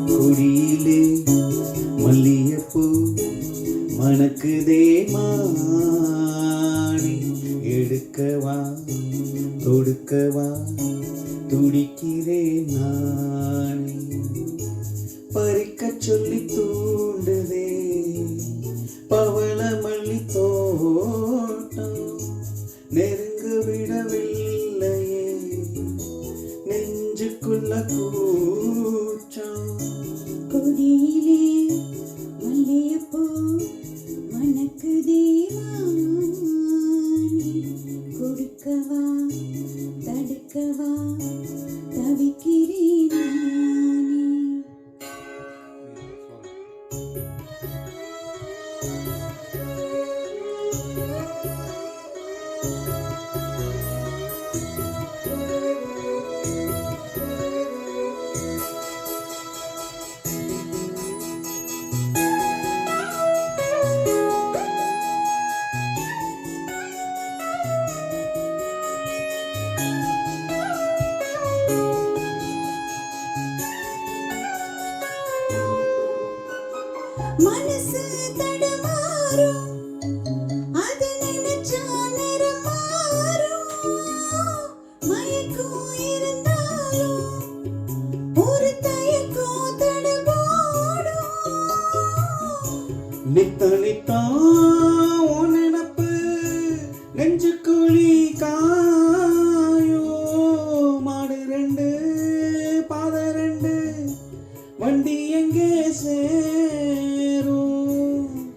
கொடியிலே மல்லியப்பூ மணக்குதே மானே, எடுக்கவா தொடுக்கவா துடிக்கிறேன் நானே. பறிக்க சொல்லி தூண்டுதே பவள மல்லி தோட்டம், நெருங்க விடவில்லையே நெஞ்சுக்குள்ள கூச்சம். கொடியிலே மல்லியப்பூ மணக்குதே மானே, கொடுக்கவா தடுக்கவா தவிக்கிறேன் நானே. மனசு தடுமாறும், அது நினைச்சா நிறம் மாறும். மயக்கம் இருந்தாலும் ஒரு தயக்கம் தடுமாறும். நித்த நித்தா உன் நினப்பு நெஞ்சுக்குழி காயோ. மாடு ரெண்டு பாத ரெண்டு வண்டி எங்கே சேரும்.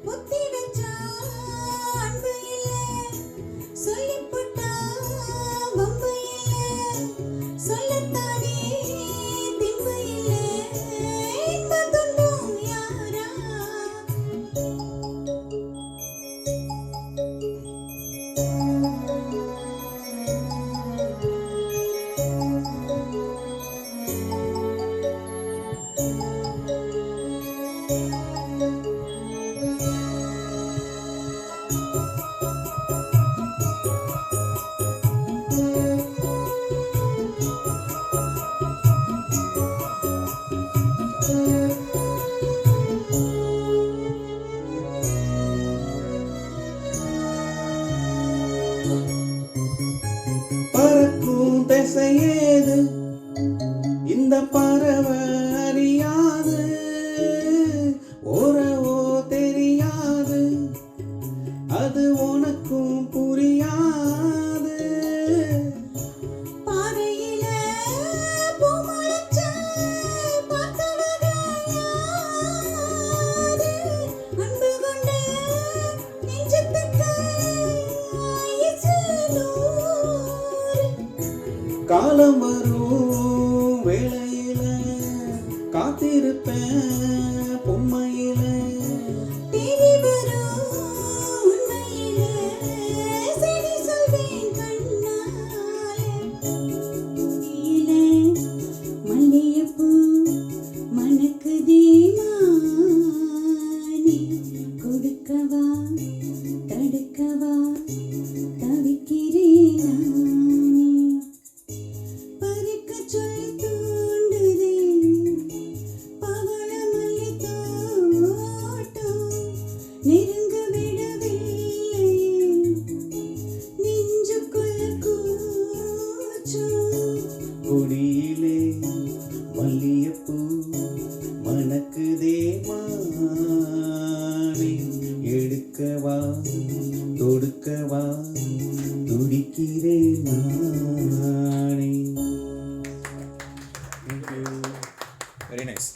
புத்தி வச்சா அன்பு இல்ல, சொல்லிப்புட்டா வம்பு இல்ல. சொல்லத்தானே திம்பு இல்ல, இன்ப துன்பம் யாரா. பறக்கும் திசையேது இந்த பறவை அறியாது, ஓரவோ தெரியாது அது உனக்கும் புரியாது. பாறையில பூ முளைச்சா பார்த்தவங்க யாரு? அன்பு கொண்ட நெஞ்சத்துக்கு ஆயுசு 100. காலம் வரும் வேளையில காத்திருப்பேன் பொம்மையில. தேடி வரும் உண்மையில சரி சொல்வேன் கண்ணாலே. கொடியிலே மல்லியப்பூ மணக்குதே மானே, கொடுக்கவா தடுக்கவா தவிக்கிறேன் நானே. பறிக்க சொல்லி தூண்டுதே பவள மல்லி தோட்டம், நெருங்க விடவில்லையே நெஞ்சுக்குள்ள கூச்சம். கொடியிலே மல்லியப்பூ மணக்குதே மானே, எடுக்கவா தொடுக்கவா துடிக்கிறேன் நானே. Very nice.